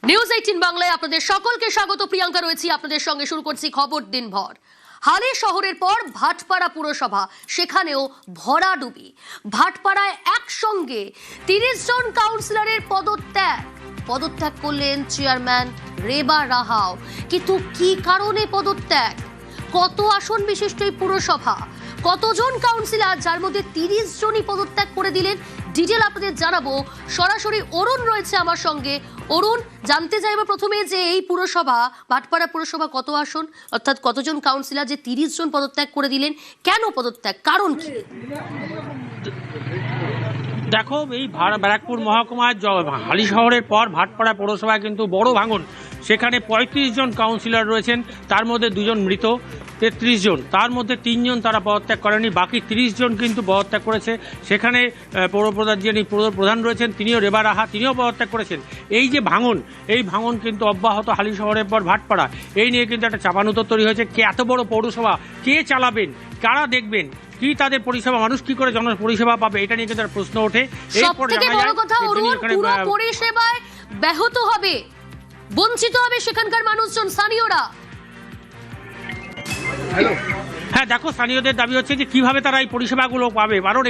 News 18 বাংলায় আপনাদের সকলকে স্বাগত। প্রিয়াঙ্কা রয়েছি আপনাদের সঙ্গে। শুরু করছি খবর দিনভর। হালি শহরের পর ভাটপাড়া পুরসভা, সেখানেও ভরাডুবি। ভাটপাড়ায় একসঙ্গে 30 জন কাউন্সিলরের পদত্যাগ করলেন চেয়ারম্যান রেবা রাহাও। কিন্তু কি কারণে পদত্যাগ? কত আসন বিশিষ্ট এই পুরসভা, কতজন কাউন্সিলর, যার মধ্যে 30 জনই পদত্যাগ করে দিলেন? ডিটেল আপনাদের জানাবো। সরাসরি অরুণ রয়েছে আমার সঙ্গে। অরুণ, জানতে চাইবো প্রথমে যে এই পুরসভা, ভাটপাড়া পুরসভা কত আসন, অর্থাৎ কতজন কাউন্সিলর যে 30 জন পদত্যাগ করে দিলেন, কেন পদত্যাগ, কারণ কি? দেখো, এই ব্যারাকপুর মহকুমার হালি শহরের পর ভাটপাড়া পৌরসভায় কিন্তু বড় ভাঙন। সেখানে 35 জন কাউন্সিলর রয়েছেন, তার মধ্যে 2 জন মৃত, 33 জন, তার মধ্যে 3 জন তারা পদত্যাগ করেনি, বাকি 30 জন কিন্তু পদত্যাগ করেছে। সেখানে পৌরপ্রধান, যিনি পৌরপ্রধান রয়েছেন, তিনিও রেবা রাহা, তিনিও পদত্যাগ করেছেন। এই যে ভাঙন, এই ভাঙন কিন্তু অব্যাহত হালি শহরের পর ভাটপাড়া। এই নিয়ে কিন্তু একটা চাপানুতর তৈরি হয়েছে। এত বড় পৌরসভা কে চালাবেন, কারা দেখবেন, কি তাদের পরিষেবা, মানুষ কি করে জন পরিষেবা পাবে, এটা নিয়ে কিন্তু একটা প্রশ্ন ওঠে। সবথেকে বড় কথা, পুরো পরিষেবায় ব্যাহত হবে, বঞ্চিত হবে সেখানকার মানুষজন, স্থানীয়রা। হ্যাঁ, দেখো, স্থানীয়দের দাবি হচ্ছে যে কিভাবে তারা এই পরিষেবাগুলো পাবে, কারণ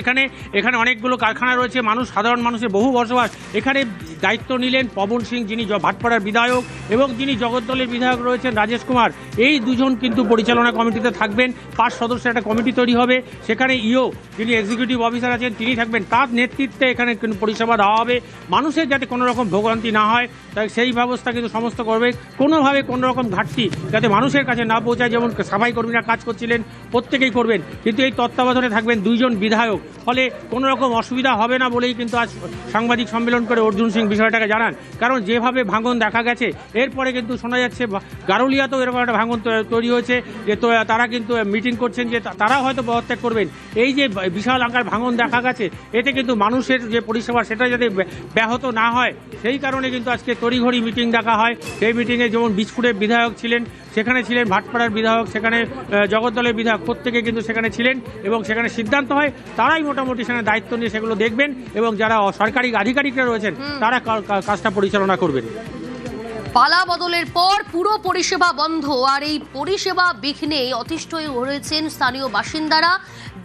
এখানে অনেকগুলো কারখানা রয়েছে, সাধারণ মানুষের বহু বসবাস। এখানে দায়িত্ব নিলেন পবন সিং, যিনি ভাটপাড়ার বিধায়ক, এবং যিনি জগদ্দলের বিধায়ক রয়েছেন রাজেশ কুমার। এই দুজন কিন্তু পরিচালনা কমিটিতে থাকবেন। 5 সদস্যের একটা কমিটি তৈরি হবে। সেখানে যিনি এক্সিকিউটিভ অফিসার আছেন, তিনি থাকবেন। তার নেতৃত্বে এখানে কিন্তু পরিষেবা দেওয়া হবে। মানুষের যাতে কোনো রকম ভোগান্তি না হয়, তাই সেই ব্যবস্থা কিন্তু সমস্ত করবে। কোনোভাবে কোনো রকম ঘাটতি যাতে মানুষের কাছে না পৌঁছায়, যেমন সাফাই কর্মীরা কাজ করছিলেন প্রত্যেকেই করবেন, কিন্তু এই তত্ত্বাবধানে থাকবেন 2 জন বিধায়ক। ফলে কোনো রকম অসুবিধা হবে না বলেই কিন্তু আজ সাংবাদিক সম্মেলন করে অর্জুন সিং বিষয়টাকে জানান। কারণ যেভাবে ভাঙন দেখা গেছে, এরপরে কিন্তু শোনা যাচ্ছে গারুলিয়াতেও এরকম একটা ভাঙন তৈরি হয়েছে, যে তারা কিন্তু মিটিং করছেন যে তারা হয়তো পদত্যাগ করবেন। এই যে বিশাল আকার ভাঙন দেখা গেছে, এতে কিন্তু মানুষের যে পরিষেবা, সেটা যাতে ব্যাহত না হয়, সেই কারণে কিন্তু আজকে তড়িঘড়ি মিটিং ডাকা হয়। সেই মিটিংয়ে যেমন বীজপুরের বিধায়ক ছিলেন, সেখানে ছিলেন ভাটপাড়ার বিধায়ক, সেখানে জগদ্দলের বিধায়ক, প্রত্যেকে কিন্তু সেখানে ছিলেন, এবং সেখানে সিদ্ধান্ত হয় তারাই মোটামুটি সেখানে দায়িত্ব নিয়ে সেগুলো দেখবেন, এবং যারা সরকারি আধিকারিকরা রয়েছেন তারা কাজটা পরিচালনা করবেন। পালা বদলের পর পুরো পরিষেবা বন্ধ, আর এই পরিষেবা বিঘ্নে অতিষ্ঠ হয়ে রয়েছেন স্থানীয় বাসিন্দারা।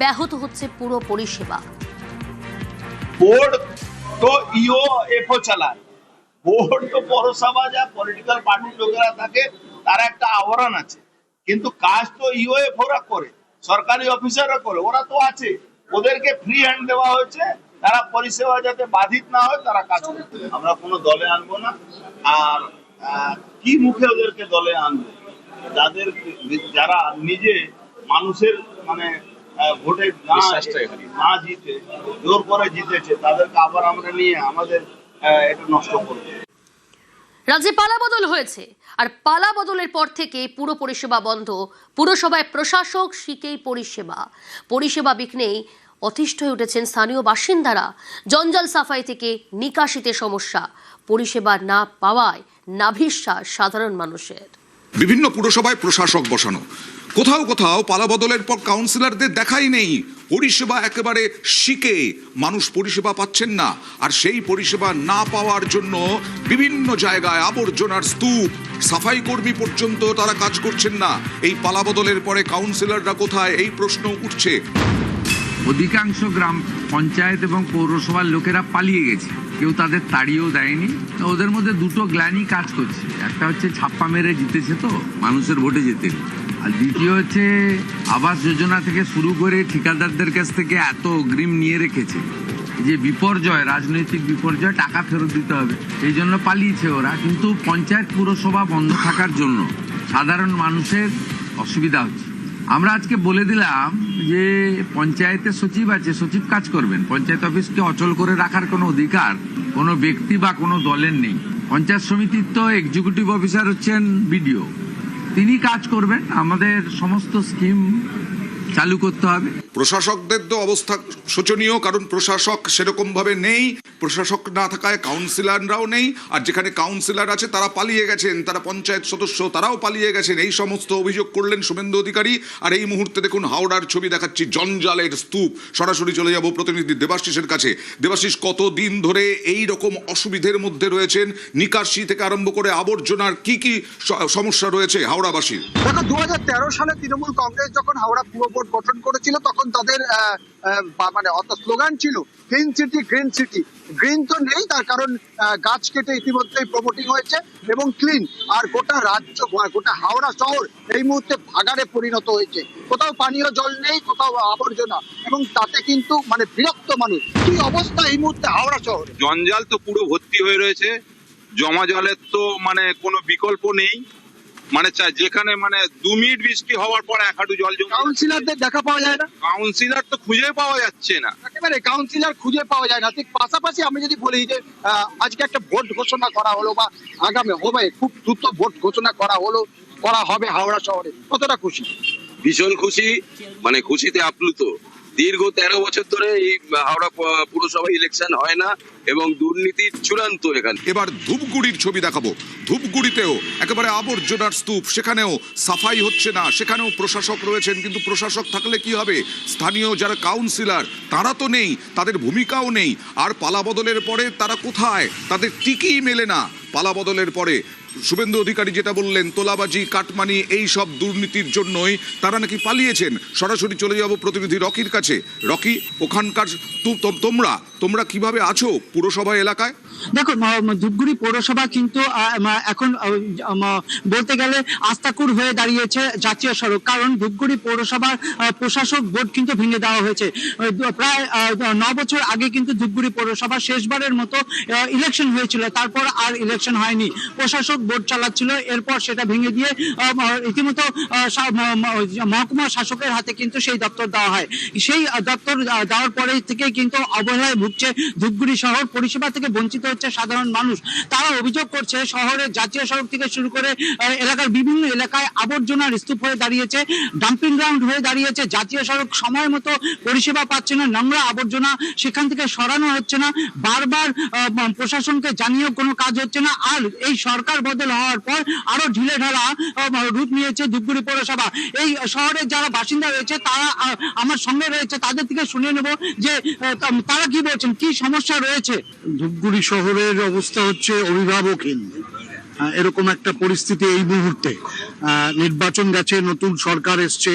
ব্যাহত হচ্ছে পুরো পরিষেবা। বোর্ড তো এফও চালায়, বোর্ড তো পৌরসভা যা পলিটিক্যাল পার্টির লোকেরা থাকে, তার একটা আবরণ আছে, কিন্তু কাজ তো ইওএফওরা করে, সরকারি অফিসাররা করে, ওরা তো আছে। ওদেরকে ফ্রি হ্যান্ড দেওয়া হয়েছে, তারা পরিষেবা যাতে বাধিত না হয় তারা কাজ করবে। আমরা কোনো দলে আনবো না। আর কি মুখে ওদেরকে দলে আনবো? যারা নিজে মানুষের ভোটে না জিতে, জোর করে জিতেছে, তাদেরকে আবার আমরা নিয়ে আমাদের এটা নষ্ট করবো। রাজ্যে পালা বদল হয়েছে, আর পালা বদলের পর থেকে পুরো পরিষেবা বন্ধ। পুরসভায় প্রশাসক শিখেই পরিষেবা বিঘ্নেই অতিষ্ঠ হয়ে উঠেছেন স্থানীয় বাসিন্দারা। জঞ্জাল সাফাই থেকে নিকাশিতে সমস্যা, পরিষেবা না পাওয়ায় নাভিশ্বাস সাধারণ মানুষের। বিভিন্ন পুরসভায় প্রশাসক বসানো, কোথাও কোথাও পালা বদলের পর কাউন্সিলরদের দেখাই নেই। পরিষেবা একেবারে শিখে, মানুষ পরিষেবা পাচ্ছেন না, আর সেই পরিষেবা না পাওয়ার জন্য বিভিন্ন জায়গায় আবর্জনার স্তূপ, সাফাই কর্মী পর্যন্ত তারা কাজ করছেন না। এই পালা বদলের পরে কাউন্সিলররা কোথায়, এই প্রশ্ন উঠছে। অধিকাংশ গ্রাম পঞ্চায়েত এবং পৌরসভার লোকেরা পালিয়ে গেছে, কেউ তাদের তাড়িয়েও দেয়নি। ওদের মধ্যে 2টো গ্ল্যানি কাজ করছে। একটা হচ্ছে ছাপ্পা মেরে জিতেছে, তো মানুষের ভোটে যেতে, আর দ্বিতীয় হচ্ছে আবাস যোজনা থেকে শুরু করে ঠিকাদারদের কাছ থেকে এত অগ্রিম নিয়ে রেখেছে যে বিপর্যয়, রাজনৈতিক বিপর্যয়, টাকা ফেরত দিতে হবে, এই জন্য পালিয়েছে ওরা। কিন্তু পঞ্চায়েত পুরসভা বন্ধ থাকার জন্য সাধারণ মানুষের অসুবিধা হচ্ছে। আমরা আজকে বলে দিলাম যে পঞ্চায়েতের সচিব আছে, সচিব কাজ করবেন। পঞ্চায়েত অফিসকে অচল করে রাখার কোনো অধিকার কোনো ব্যক্তি বা কোনো দলের নেই। পঞ্চায়েত সমিতির তো এক্সিকিউটিভ অফিসার হচ্ছেন বিডিও, তিনি কাজ করবেন। আমাদের সমস্ত স্কিম চালু করতে হবে। প্রশাসকদের তো অবস্থা শোচনীয়, কারণ প্রশাসক সেরকম ভাবে নেই, প্রশাসক না থাকায় কাউন্সিলররাও নেই, আর যেখানে কাউন্সিলর আছে তারা পালিয়ে গেছেন, তারা পঞ্চায়েত সদস্য তারাও পালিয়ে গেছেন, এই সমস্ত অভিযোগ করলেন শুভেন্দু অধিকারী। আর এই মুহূর্তে দেখুন হাওড়ার ছবি দেখাচ্ছি, জঞ্জালের স্তূপ। সরাসরি চলে যাব প্রতিনিধি দেবাশিসের কাছে। দেবাশিস, কতদিন ধরে এই রকম অসুবিধের মধ্যে রয়েছেন? নিকাশি থেকে আরম্ভ করে আবর্জনার কি কি সমস্যা রয়েছে হাওড়াবাসীর? দেখো, 2013 সালে তৃণমূল কংগ্রেস যখন হাওড়া পুর বোর্ড গঠন করেছিল তখন তাদের মানে স্লোগান ছিল green city green city. Green তো নেই, তার কারণ গাছ কেটে ইতিমধ্যেই প্রমোটিং হয়েছে, এবং ক্লিন। আর গোটা রাজ্য, গোটা হাওড়া শহর এই মুহূর্তে ভাগাড়ে পরিণত হয়েছে। কোথাও পানীয় জল নেই, কোথাও আবর্জনা, এবং তাতে কিন্তু মানে বিরক্ত মানুষ। কি অবস্থা এই মুহূর্তে হাওড়া শহরে? জঞ্জাল তো পুরো ভর্তি হয়ে রয়েছে, জমা জলের তো মানে কোনো বিকল্প নেই। মানে যেখানে মানে 2 মিনিট বৃষ্টি হওয়ার পর 1 হাঁটু জল জমে। কাউন্সিলরদের দেখা পাওয়া যায় না, কাউন্সিলর তো খুঁজে পাওয়া যাচ্ছে না, একেবারে কাউন্সিলর খুঁজে পাওয়া যায় না। ঠিক পাশাপাশি আমি যদি বলি যে আজকে একটা ভোট ঘোষণা করা হলো, বা আগামী হবে খুব দ্রুত ভোট ঘোষণা করা হবে হাওড়া শহরে, কতটা খুশি? ভীষণ খুশি, মানে খুশিতে আপ্লুত। দীর্ঘ 13 বছর ধরে এই হাওড়া পুরসভা ইলেকশন হয় না, এবং দুর্নীতির চূড়ান্ত এখানে। এবার ধূপগুড়ির ছবি দেখাবো। ধূপগুড়িতেও একেবারে আবর্জনার স্তূপ, সেখানেও সাফাই হচ্ছে না, সেখানেও প্রশাসক রয়েছেন, কিন্তু প্রশাসক থাকলে কি হবে? স্থানীয় যারা কাউন্সিলর তারা তো নেই, তাদের ভূমিকাও নেই। আর পালাবদলের পরে তারা কোথায়? তাদের টিকিই মেলে না। পালাবদলের পরে শুভেন্দু অধিকারী যেটা বললেন, তোলাবাজি, কাটমানি, এই সব দুর্নীতির জন্যই তারা নাকি পালিয়েছেন। সরাসরি চলে যাব প্রতিনিধি রকির কাছে। রকি, ওখানকার তোমরা কিভাবে আছো পুরসভা এলাকায়? দেখো, ধূপগুড়ি পৌরসভা কিন্তু এখন বলতে গেলে আস্তাকুর হয়ে দাঁড়িয়েছে জাতীয় সড়ক। কারণ ধূপগুড়ি পৌরসভার প্রশাসক বোর্ড কিন্তু ভেঙে দেওয়া হয়েছে। প্রায় 9 বছর আগে কিন্তু ধূপগুড়ি পৌরসভা শেষবারের মতো ইলেকশন হয়েছিল, তারপর আর ইলেকশন হয়নি। প্রশাসক বোর্ড চালাচ্ছিল, এরপর সেটা ভেঙে দিয়ে রীতিমতো মহকুমা শাসকের হাতে কিন্তু সেই দপ্তর দেওয়া হয়। সেই দপ্তর দেওয়ার পরে থেকে কিন্তু অবহেলায় ভুগছে ধূপগুড়ি শহর, পরিষেবা থেকে বঞ্চিত হচ্ছে সাধারণ মানুষ। তারা অভিযোগ করছে শহরের জাতীয় সড়ক থেকে শুরু করে এলাকার বিভিন্ন এলাকায় আবর্জনার স্তূপ হয়ে দাঁড়িয়েছে, ডাম্পিং গ্রাউন্ড হয়ে দাঁড়িয়েছে। জাতীয় সড়ক সময় মতো পরিষেবা পাচ্ছে না, নোংরা আবর্জনা সেখান থেকে সরানো হচ্ছে না, বারবার প্রশাসনকে জানিয়েও কোনো কাজ হচ্ছে না। আর এই সরকার বদল হওয়ার পর আরো ঢিলে ঢালা রূপ নিয়েছে ধূপগুড়ি পৌরসভা। এই শহরের যারা বাসিন্দা রয়েছে তারা আমার সঙ্গে রয়েছে, তাদের থেকে শুনে নেব যে তারা কি বলছেন, কি সমস্যা রয়েছে। ধূপগুড়ি শহরের অবস্থা হচ্ছে অভিভাবকহীন, এরকম একটা পরিস্থিতি এই মুহূর্তে। নির্বাচন গেছে, নতুন সরকার এসছে,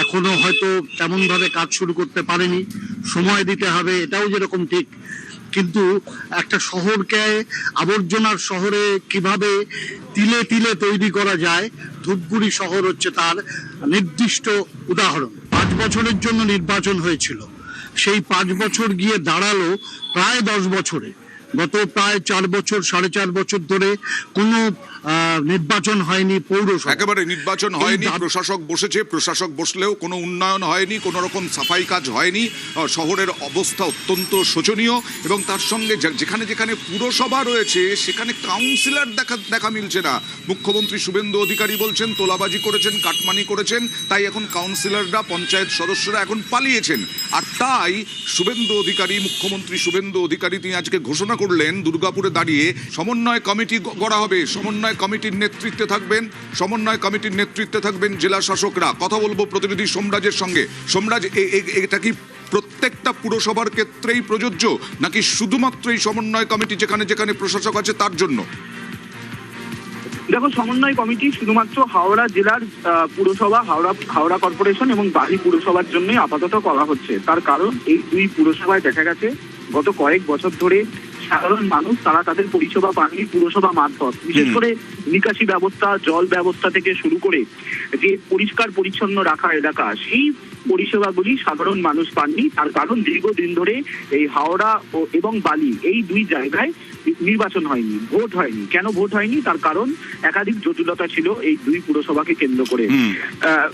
এখনো হয়তো তেমন ভাবে কাজ শুরু করতে পারেনি, সময় দিতে হবে, এটাও যেরকম ঠিক। কিন্তু একটা শহরকে আবর্জনার শহরে কিভাবে তিলে তিলে তৈরি করা যায়, ধূপগুড়ি শহর হচ্ছে তার নির্দিষ্ট উদাহরণ। 5 বছরের জন্য নির্বাচন হয়েছিল, সেই 5 বছর গিয়ে দাঁড়ালো প্রায় 10 বছরে। গত প্রায় 4 বছর 4.5 বছর ধরে কোনো নির্বাচন হয়নি পৌরসভা, একেবারে নির্বাচন হয়নি। প্রশাসক বসেছে, প্রশাসক বসলেও কোনো উন্নয়ন হয়নি, কোনো রকম সাফাই কাজ হয়নি। শহরের অবস্থা অত্যন্ত শোচনীয়, এবং তার সঙ্গে যেখানে যেখানে পুরসভা রয়েছে সেখানে কাউন্সিলর দেখা মিলছে না। মুখ্যমন্ত্রী শুভেন্দু অধিকারী বলছেন তোলাবাজি করেছেন, কাটমানি করেছেন, তাই এখন কাউন্সিলররা, পঞ্চায়েত সদস্যরা এখন পালিয়েছেন। আর তাই মুখ্যমন্ত্রী শুভেন্দু অধিকারী তিনি আজকে ঘোষণা করলেন দুর্গাপুরে দাঁড়িয়ে সমন্বয় কমিটি গড়া হবে। সমন্বয় কমিটির নেতৃত্বে থাকবেন জেলা শাসকরা। কথা বলবো প্রতিনিধি সোমরাজের সঙ্গে। সোমরাজ, এটা কি প্রত্যেকটা পুরসভার ক্ষেত্রেই প্রযোজ্য, নাকি শুধুমাত্র এই সমন্বয় কমিটি যেখানে যেখানে প্রশাসক আছে তার জন্য? দেখো, সমন্বয় কমিটি শুধুমাত্র হাওড়া জেলার পুরসভা, হাওড়া কর্পোরেশন এবং বালি পুরসভার জন্যই আপাতত করা হচ্ছে। তার কারণ এই 2 পুরসভায় দেখা গেছে গত কয়েক বছর ধরে সাধারণ মানুষ তারা তাদের পরিষেবা পাননি পুরসভা মারফত। বিশেষ করে নিকাশি ব্যবস্থা, জল ব্যবস্থা থেকে শুরু করে যে পরিষ্কার পরিচ্ছন্ন রাখা এলাকা, সেই পরিষেবাগুলি সাধারণ মানুষ পাননি। তার কারণ দীর্ঘদিন ধরে এই হাওড়া এবং বালি এই 2 জায়গায় নির্বাচন হয়নি, ভোট হয়নি। কেন ভোট হয়নি? তার কারণ একাধিক জটিলতা ছিল এই দুই পুরসভাকে কেন্দ্র করে।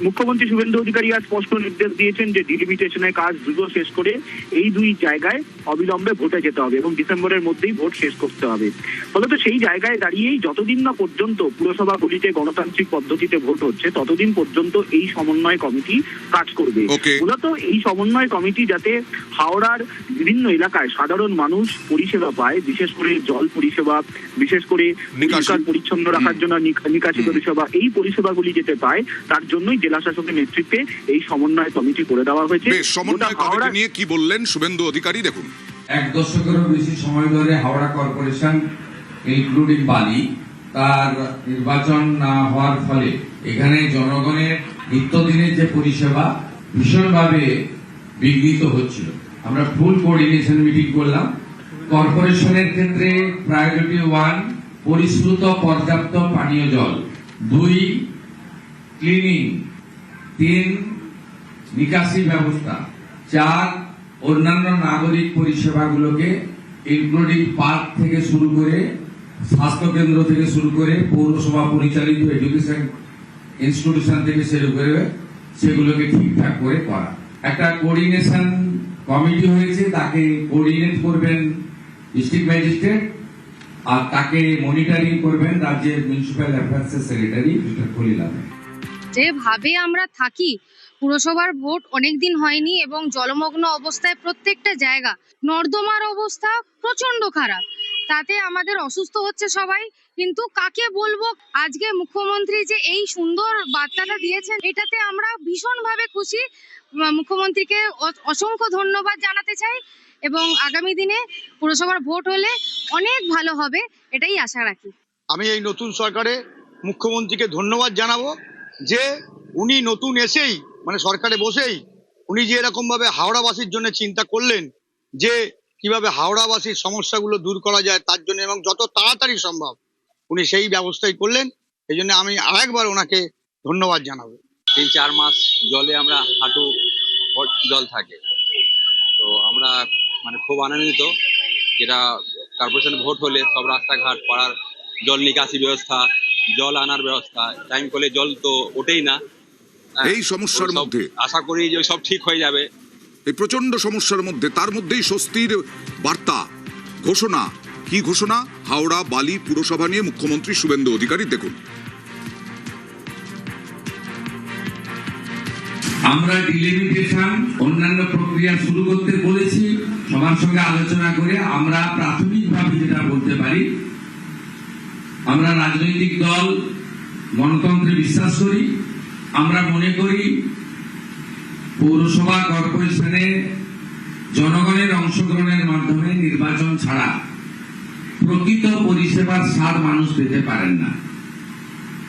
মুখ্যমন্ত্রী শুভেন্দু অধিকারী আজ স্পষ্ট নির্দেশ দিয়েছেন যে ডিলিমিটেশনের কাজ দ্রুত শেষ করে এই দুই জায়গায় অবিলম্বে ভোটে যেতে হবে এবং ডিসেম্বরের মধ্যেই ভোট শেষ করতে হবে। ফলত সেই জায়গায় দাঁড়িয়েই যতদিন না পর্যন্ত পুরসভাগুলিতে গণতান্ত্রিক পদ্ধতিতে ভোট হচ্ছে ততদিন পর্যন্ত এই সমন্বয় কমিটি কাজ করবে। মূলত এই সমন্বয় কমিটি যাতে হাওড়ার বিভিন্ন এলাকায় সাধারণ মানুষ পরিষেবা পায়, বিশেষ করে জল পরিষেবা, বিশেষ করে পরিষ্কার পরিচ্ছন্ন রাখার জন্য নিকাশি পরিষেবা, এই পরিষেবাগুলি যেতে পায় তার জন্যই জেলা শাসকের নেতৃত্বে এই সমন্বয় কমিটি করে দেওয়া হয়েছে। সমন্বয় কমিটি নিয়ে কি বললেন শুভেন্দু অধিকারী, দেখুন। 1 দশকেরও বেশি সময় ধরে হাওড়া কর্পোরেশন ইনক্লুডিং বালি তার নির্বাচন না হওয়ার ফলে এখানে জনগণের নিত্যদিনের যে পরিষেবা ভীষণভাবে বিঘ্নিত হচ্ছিল। আমরা ফুল কোঅর্ডিনেশন মিটিং করলাম। কর্পোরেশনের ক্ষেত্রে প্রায়োরিটি 1 পরিশ্রুত পর্যাপ্ত পানীয় জল, 2 ক্লিনিং, 3 নিকাশি ব্যবস্থা, 4 অন্যান্য নাগরিক পরিষেবাগুলোকে ইনক্লুডিং পার্ক থেকে শুরু করে স্বাস্থ্যকেন্দ্র থেকে শুরু করে পৌরসভা পরিচালিত এডুকেশন ইনস্টিটিউশন থেকে শুরু করে সেগুলোকে ঠিকঠাক করে করা। একটা কোঅর্ডিনেশন কমিটি হয়েছে, তাকে কোঅর্ডিনেট করবেন ডিস্ট্রিক্ট ম্যাজিস্ট্রেট আর তাকে মনিটরিং করবেন রাজ্যের মিউনিসিপ্যাল অ্যাফেয়ার্সের সেক্রেটারি মিস্টার খলিল। যেভাবে আমরা থাকি, পুরসভার ভোট অনেকদিন হয়নি এবং জলমগ্ন অবস্থায় প্রত্যেকটা জায়গা, নর্দমার অবস্থা প্রচন্ড খারাপ, তাতে আমাদের অসুস্থ হচ্ছে সবাই। কিন্তু কাকে বলবো, আজকে মুখ্যমন্ত্রী যে এই সুন্দর বার্তাটা দিয়েছেন এটাতে আমরা ভীষণভাবে খুশি। মুখ্যমন্ত্রীকে অসংখ্য ধন্যবাদ জানাতে চাই এবং আগামী দিনে পুরসভার ভোট হলে অনেক ভালো হবে এটাই আশা রাখি। আমি এই নতুন সরকারে মুখ্যমন্ত্রীকে ধন্যবাদ জানাবো যে উনি নতুন এসেই মানে সরকারে বসেই উনি যে এরকম ভাবে হাওড়াবাসীর জন্য চিন্তা করলেন যে কিভাবে হাওড়াবাসীর সমস্যাগুলো দূর করা যায় তার জন্য এবং যত তাড়াতাড়ি সম্ভব উনি সেই ব্যবস্থাই করলেন। এই জন্য আমি আরেকবার ওনাকে ধন্যবাদ জানাবো। 3-4 মাস জলে আমরা হাঁটু জল থাকে, তো আমরা মানে খুব আনন্দিত যেটা কর্পোরেশনে ভোট হলে সব রাস্তাঘাট পাড়ার জল নিকাশি ব্যবস্থা, জল আনার ব্যবস্থা, টাইম করলে জল তো ওঠেই না। এই সমস্যার মধ্যে আশা করি যে সব ঠিক হয়ে যাবে। এই প্রচন্ড সমস্যার মধ্যে তার মধ্যেই স্বস্তির বার্তা, ঘোষণা। কি ঘোষণা? হাওড়া বালি পুরসভা নিয়ে মুখ্যমন্ত্রী শুভেন্দু অধিকারী, দেখুন। আমরা ডিলিমিটেশন অন্যান্য প্রক্রিয়া শুরু করতে বলেছি, সবার সঙ্গে আলোচনা করে আমরা প্রাথমিকভাবে যেটা বলতে পারি, আমরা রাজনৈতিক দল গণতন্ত্রে বিশ্বাস করি। আমরা মনে করি পৌরসভা কর্পোরেশনে জনগণের অংশগ্রহণের মাধ্যমে নির্বাচন ছাড়া প্রকৃত পরিষেবার স্বাদ মানুষ পেতে পারেন না।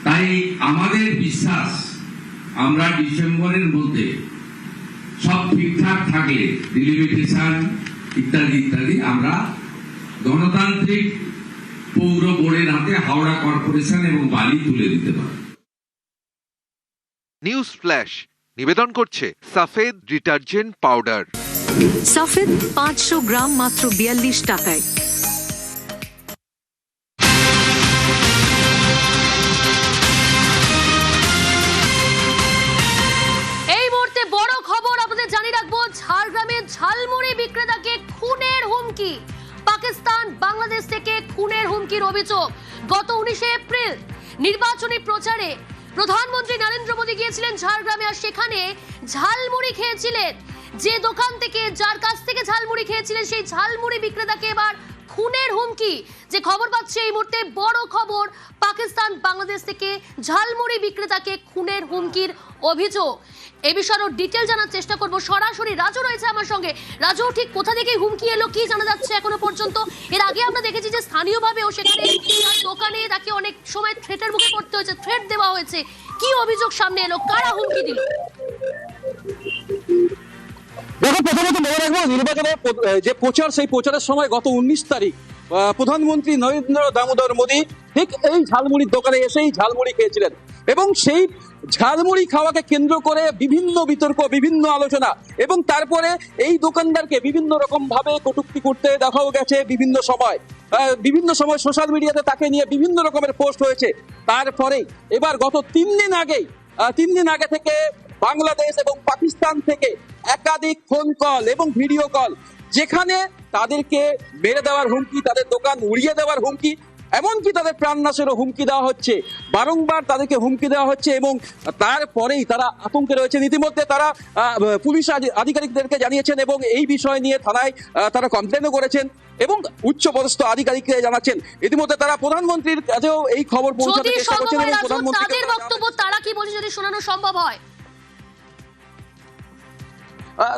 তাই আমাদের বিশ্বাস আমরা ডিসেম্বরের মধ্যে সব ঠিকঠাক থাকলে ডিলিমিটেশন ইত্যাদি ইত্যাদি আমরা গণতান্ত্রিক পৌর বোর্ডের হাতে হাওড়া কর্পোরেশন এবং বালি তুলে দিতে পারি। নিউজ ফ্ল্যাশ নিবেদন করছে সাফেদ ডিটারজেন্ট পাউডার। সাফেদ 500 গ্রাম মাত্র 42 টাকায়। এই মুহূর্তে বড় খবর আপনাদের জানিয়ে রাখবো, ঝাড়গ্রামের ঝালমুড়ি বিক্রেতাকে খুনের হুমকি। পাকিস্তান বাংলাদেশ থেকে খুনের হুমকির অভিযোগ। গত 19 এপ্রিল নির্বাচনী প্রচারে প্রধানমন্ত্রী নরেন্দ্র মোদী গিয়েছিলেন ঝাড়গ্রামে, আর সেখানে ঝালমুড়ি খেয়েছিলেন। যে দোকান থেকে, যার কাছ থেকে ঝালমুড়ি খেয়েছিলেন সেই ঝালমুড়ি বিক্রেতাকে এবার খুনের হুমকি। যে খবর পাচ্ছে এই মুহূর্তে বড় খবর, পাকিস্তান বাংলাদেশ থেকে ঝালমুড়ি বিক্রেতাকে খুনের হুমকির অভিযোগ। এই বিষয়ে ডিটেল জানার চেষ্টা করব। সরাসরি রাজু রয়েছে আমার সঙ্গে। রাজু, ঠিক কোথা থেকে হুমকি এলো, কি জানা যাচ্ছে এখনো পর্যন্ত? এর আগে আমরা দেখেছি যে স্থানীয়ভাবেও সেখানে দোকানে তাকে অনেক সময় থ্রেটের মুখে পড়তে হয়েছে, থ্রেট দেওয়া হয়েছে। কি অভিযোগ সামনে এলো, কারা হুমকি দিল? দেখো, প্রথমত মনে রাখবো নির্বাচনের যে প্রচার, সেই প্রচারের সময় গত 19 তারিখ প্রধানমন্ত্রী নরেন্দ্র দামোদর মোদী ঠিক এই ঝালমুড়ির দোকানে এসেই ঝালমুড়ি খেয়েছিলেন। এবং সেই ঝালমুড়ি খাওয়াকে কেন্দ্র করে বিভিন্ন বিতর্ক, বিভিন্ন আলোচনা, এবং তারপরে এই দোকানদারকে বিভিন্ন রকম ভাবে কটূক্তি করতে দেখাও গেছে বিভিন্ন সময় সোশ্যাল মিডিয়াতে তাকে নিয়ে বিভিন্ন রকমের পোস্ট হয়েছে। তারপরে এবার গত 3 দিন আগে থেকে বাংলাদেশ এবং পাকিস্তান থেকে একাধিক ফোন কল এবং ভিডিও কল, যেখানে তাদেরকে মেরে দেওয়ার হুমকি, তাদের দোকান উড়িয়ে দেওয়ার হুমকি, এমনকি তাদের প্রাণনাশেরও হুমকি দেওয়া হচ্ছে, বারংবার তাদেরকে হুমকি দেওয়া হচ্ছে, এবং তারপরেই তারা আতঙ্কে রয়েছেন। ইতিমধ্যে তারা পুলিশ আধিকারিকদেরকে জানিয়েছেন এবং এই বিষয় নিয়ে থানায় তারা কমপ্লেনও করেছেন এবং উচ্চপদস্থ আধিকারিককে জানাচ্ছেন। ইতিমধ্যে তারা প্রধানমন্ত্রীর কাছেও এই খবর পৌঁছাতে চেষ্টা করছেন এবং প্রধানমন্ত্রী তাদের বক্তব্য তারা কি বলছে যদি শোনানো সম্ভব হয়।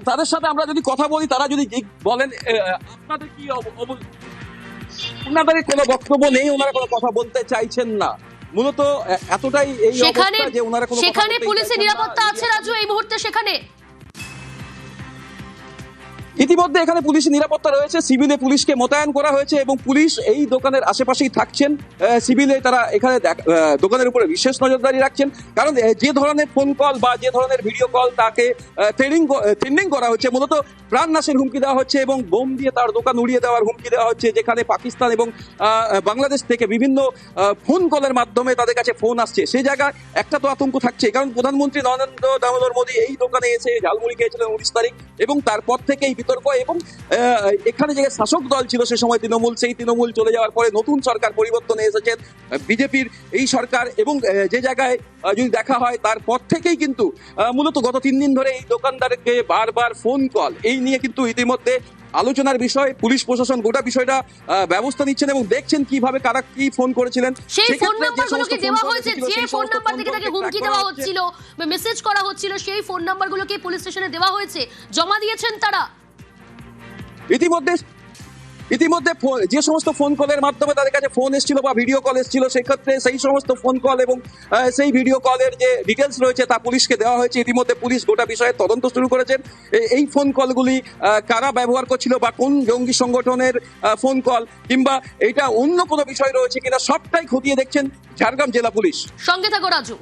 তাদের সাথে আমরা যদি কথা বলি, তারা যদি বলেন আপনাদের কি ওনাদের কোনো বক্তব্য নেই, ওনারা কোনো কথা বলতে চাইছেন না, মূলত এতটাই এই অবস্থা যে ওনারা কোনো সেখানে পুলিশের নিরাপত্তা আছে রাজু এই মুহূর্তে সেখানে? ইতিমধ্যে এখানে পুলিশের নিরাপত্তা রয়েছে, সিভিলে পুলিশকে মোতায়েন করা হয়েছে এবং পুলিশ এই দোকানের আশেপাশেই থাকছেন। সিভিলে তারা এখানে দোকানের উপরে বিশেষ নজরদারি রাখছেন, কারণ যে ধরনের ফোন কল বা যে ধরনের ভিডিও কল তাকে ট্রেন্ডিং করা হচ্ছে, মূলত প্রাণনাশের হুমকি দেওয়া হচ্ছে এবং বোম দিয়ে তার দোকান উড়িয়ে দেওয়ার হুমকি দেওয়া হচ্ছে, যেখানে পাকিস্তান এবং বাংলাদেশ থেকে বিভিন্ন ফোন কলের মাধ্যমে তাদের কাছে ফোন আসছে। সেই জায়গায় একটা তো আতঙ্ক থাকছে, কারণ প্রধানমন্ত্রী নরেন্দ্র দামোদর মোদী এই দোকানে এসে ঝালমুড়ি খেয়েছিলেন 19 তারিখ, এবং তারপর থেকেই বিতর্ক, এবং এখানে যে শাসক দল ছিল সে সময় তৃণমূল, সেই তৃণমূল চলে যাওয়ার পরে নতুন সরকার পরিবর্তনে এসেছেন বিজেপির এই সরকার, এবং যে জায়গায় যদি দেখা হয় তারপর থেকেই কিন্তু মূলত গত 3 দিন ধরে এই দোকানদারকে বারবার ফোন কল, এই নিয়ে কিন্তু ইতিমধ্যে আলোচনার বিষয়। পুলিশ প্রশাসন গোটা বিষয়টা ব্যবস্থা নিচ্ছেন এবং দেখছেন কিভাবে কারা কি ফোন করেছিলেন। সেই ফোন নাম্বারগুলোকে দেওয়া হয়েছে, যে ফোন নাম্বার থেকে তাকে হুমকি দেওয়া হচ্ছিল, মেসেজ করা হচ্ছিল, সেই ফোন নাম্বারগুলোকে পুলিশ স্টেশনে দেওয়া হয়েছে, জমা দিয়েছেন তারা। ইতিমধ্যে যে সমস্ত ফোন কলের মাধ্যমে তাদের কাছে ফোন এসেছিল বা ভিডিও কল এসেছিল, সেক্ষেত্রে সেই সমস্ত ফোন কল এবং সেই ভিডিও কলের যে ডিটেলস রয়েছে তা পুলিশকে দেওয়া হয়েছে। ইতিমধ্যে পুলিশ গোটা বিষয়ে তদন্ত শুরু করেছেন। এই ফোন কলগুলি কারা ব্যবহার করছিল বা কোন জঙ্গি সংগঠনের ফোন কল, কিংবা এটা অন্য কোনো বিষয় রয়েছে কিনা, সবটাই খতিয়ে দেখছেন ঝাড়গ্রাম জেলা পুলিশ। সঙ্গে থাকো রাজু।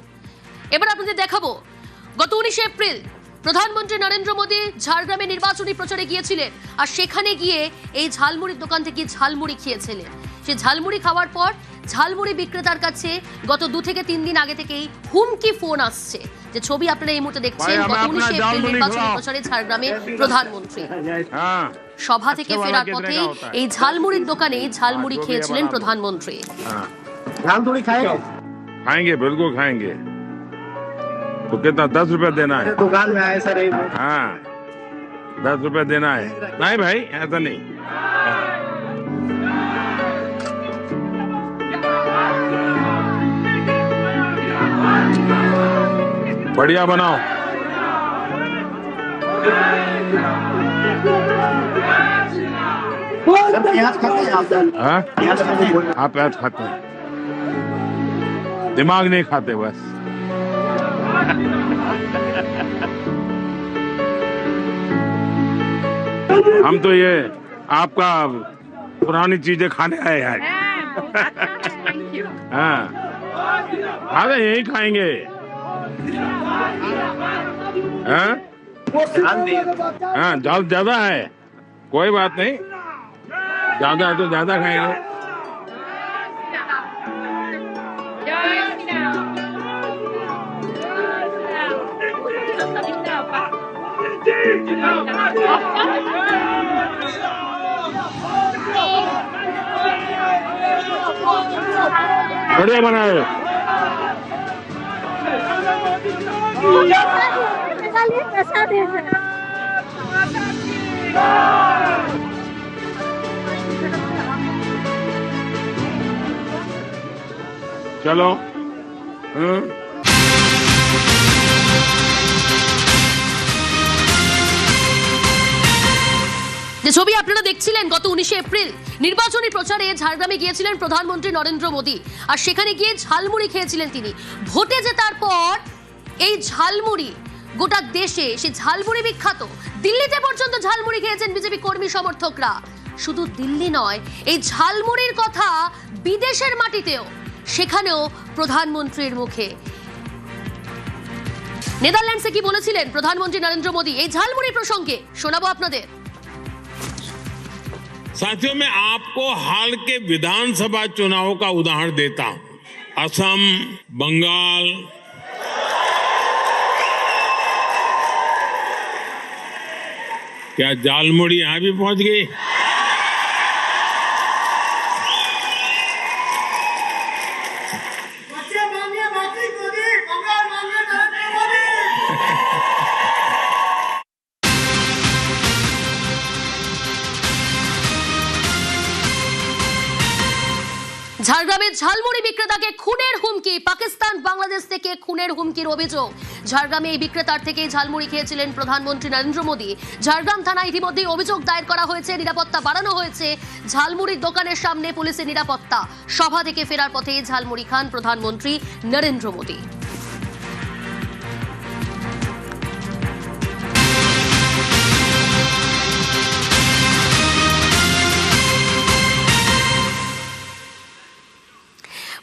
এবার আপনাদের দেখাবো গত 19 এপ্রিল প্রধানমন্ত্রী নরেন্দ্র মোদী ঝাড়গ্রামে নির্বাচনী প্রচারে গিয়েছিলেন, আর সেখানে গিয়ে এই ঝালমুড়ির দোকান থেকে ঝালমুড়ি খেয়েছিলেন। সে ঝালমুড়ি খাওয়ার পর ঝালমুড়ি বিক্রেতার কাছে গত 2 থেকে 3 দিন আগে থেকেই হুমকি ফোন আসছে, যে ছবি আপনারা এই মুহূর্তে দেখছেন। গত 19 এপ্রিল নির্বাচনী প্রচারে ঝাড়গ্রামে প্রধানমন্ত্রী সভা থেকে ফেরার পথে এই ঝালমুড়ির দোকানে ঝালমুড়ি খেয়েছিলেন প্রধানমন্ত্রী। ঝালমুড়ি খাएंगे बिल्कुल खाएंगे। तो कितना 10 रुपया देना है? दुकान में आए सर। हाँ 10 रुपया देना है। नहीं भाई ऐसा नहीं। बढ़िया बनाओ। हाँ आप प्याज खाते हैं, दिमाग नहीं खाते बस। हम तो ये आपका पुरानी चीजें खाने आए हैं। हाँ अरे यही खाएंगे। हाँ जल ज्यादा है, कोई बात नहीं, ज्यादा है तो ज्यादा खाएंगे। बढ़िया बनाए। चलो যে ছবি আপনারা দেখছিলেন গত 19 এপ্রিল নির্বাচনী প্রচারে ঝাড়গ্রামে গিয়েছিলেন প্রধানমন্ত্রী নরেন্দ্র মোদী, আর সেখানে গিয়ে ঝালমুড়ি খেয়েছিলেন তিনি। ভোটে জেতার পর এই ঝালমুড়ি গোটা দেশে, সে ঝালমুড়ি বিখ্যাত, দিল্লিতে পর্যন্ত ঝালমুড়ি খেয়েছেন বিজেপি কর্মী সমর্থকরা। শুধু দিল্লি নয়, এই ঝালমুড়ির কথা বিদেশের মাটিতেও, সেখানেও প্রধানমন্ত্রীর মুখে। নেদারল্যান্ডসে কি বলেছিলেন প্রধানমন্ত্রী নরেন্দ্র মোদী এই ঝালমুড়ি প্রসঙ্গে শোনাবো আপনাদের। साथियों, मैं आपको हाल के विधानसभा चुनाव का उदाहरण देता हूं। असम, बंगाल, क्या झालमुड़ी यहां भी पहुंच गई? ঝাড়গ্রামের ঝালমুড়ি বিক্রেতাকে খুনের হুমকি, পাকিস্তান বাংলাদেশ থেকে খুনের হুমকির অভিযোগ। ঝাড়গ্রামে এই বিক্রেতার থেকে ঝালমুড়ি খেয়েছিলেন প্রধানমন্ত্রী নরেন্দ্র মোদী। ঝাড়গ্রাম থানায় ইতিমধ্যেই অভিযোগ দায়ের করা হয়েছে, নিরাপত্তা বাড়ানো হয়েছে। ঝালমুড়ির দোকানের সামনে পুলিশের নিরাপত্তা। সভা থেকে ফেরার পথে ঝালমুড়ি খান প্রধানমন্ত্রী নরেন্দ্র মোদী।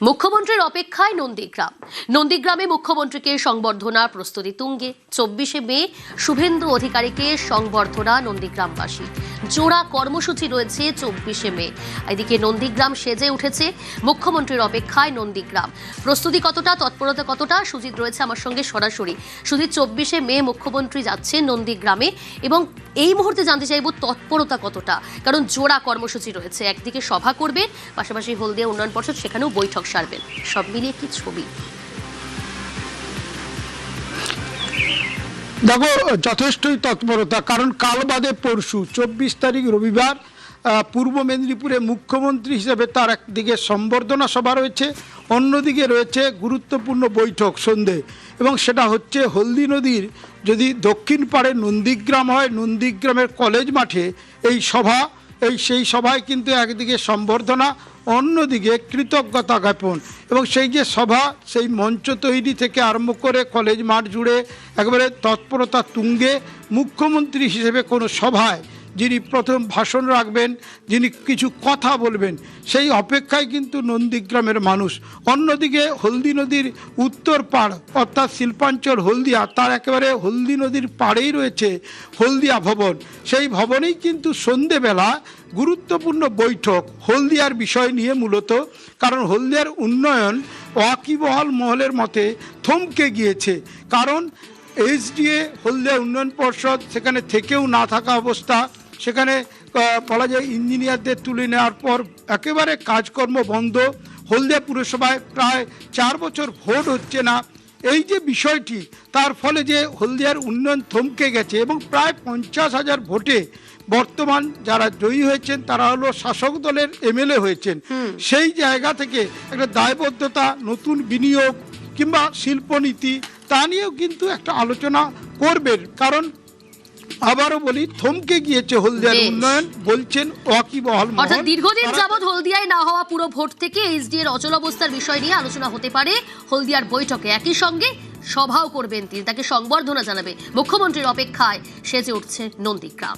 মুখ্যমন্ত্রীর অপেক্ষায় নন্দীগ্রাম। নন্দীগ্রামে মুখ্যমন্ত্রীকে সংবর্ধনা প্রস্তুতি তুঙ্গে। 24শে মে শুভেন্দু অধিকারীকে সংবর্ধনা নন্দীগ্রামবাসী। জোড়া কর্মসূচি রয়েছে 24শে মে। এদিকে নন্দীগ্রাম সেজে উঠেছে। মুখ্যমন্ত্রীর অপেক্ষায় নন্দীগ্রাম। প্রস্তুতি কতটা, তৎপরতা কতটা, সুজিত রয়েছে আমার সঙ্গে সরাসরি। সুজিত, 24শে মে মুখ্যমন্ত্রী যাচ্ছেন নন্দীগ্রামে এবং এই মুহূর্তে জানতে চাইব তৎপরতা কতটা, কারণ জোড়া কর্মসূচি রয়েছে। একদিকে সভা করবে, পাশাপাশি হলদিয়া উন্নয়ন পর্ষদ সেখানেও বৈঠক সারবেন। সব মিলিয়ে কি ছবি? দেখো, যথেষ্টই তৎপরতা, কারণ কাল বাদে পরশু 24 তারিখ রবিবার পূর্ব মেদিনীপুরে মুখ্যমন্ত্রী হিসেবে তার একদিকে সম্বর্ধনা সভা রয়েছে, অন্যদিকে রয়েছে গুরুত্বপূর্ণ বৈঠক সন্ধে, এবং সেটা হচ্ছে হলদি নদীর যদি দক্ষিণ পাড়ে নন্দীগ্রাম হয়, নন্দীগ্রামের কলেজ মাঠে এই সভা। সেই সভায় কিন্তু একদিকে সম্বর্ধনা, অন্যদিকে কৃতজ্ঞতা জ্ঞাপন, এবং সেই যে সভা, সেই মঞ্চ তৈরি থেকে আরম্ভ করে কলেজ মাঠ জুড়ে একেবারে তৎপরতা তুঙ্গে। মুখ্যমন্ত্রী হিসেবে কোনো সভায় যিনি প্রথম ভাষণ রাখবেন, যিনি কিছু কথা বলবেন, সেই অপেক্ষায় কিন্তু নন্দীগ্রামের মানুষ। অন্যদিকে হলদি নদীর উত্তর পাড় অর্থাৎ শিল্পাঞ্চল হলদিয়া, তার একেবারে হলদি নদীর পাড়েই রয়েছে হলদিয়া ভবন। সেই ভবনেই কিন্তু সন্ধেবেলা গুরুত্বপূর্ণ বৈঠক হলদিয়ার বিষয় নিয়ে মূলত, কারণ হলদিয়ার উন্নয়ন ওয়াকিবহাল মহলের মতে থমকে গিয়েছে। কারণ এইচডিএ হলদিয়া উন্নয়ন পর্ষদ সেখানে থেকেও না থাকা অবস্থা, সেখানে বলা যায় ইঞ্জিনিয়ারদের তুলে নেওয়ার পর একেবারে কাজকর্ম বন্ধ। হলদিয়া পুরসভায় প্রায় 4 বছর ভোট হচ্ছে না। এই যে বিষয়টি, তার ফলে যে হলদিয়ার উন্নয়ন থমকে গেছে, এবং প্রায় 50,000 ভোটে বর্তমান যারা জয়ী হয়েছেন তারা হলো শাসক দলের এমএলএ হয়েছেন। সেই জায়গা থেকে একটা দায়বদ্ধতা, নতুন বিনিয়োগ কিংবা শিল্পনীতি, তা নিয়েও কিন্তু একটা আলোচনা করবেন। কারণ আবারও বলি, থমকে গিয়েছে হলদিয়ার উন্নয়ন, বলছেন ওয়াকিবহাল মহল। অর্থাৎ দীর্ঘদিন যাবৎ হলদিয়ায় না হওয়া পুরো ভোট থেকে এইচডি এর অচল অবস্থার বিষয় নিয়ে আলোচনা হতে পারে হলদিয়ার বৈঠকে। একই সঙ্গে সভাও করবেন তিনি, তাকে সংবর্ধনা জানাবে। মুখ্যমন্ত্রীর অপেক্ষায় সেজে উঠছে নন্দীগ্রাম।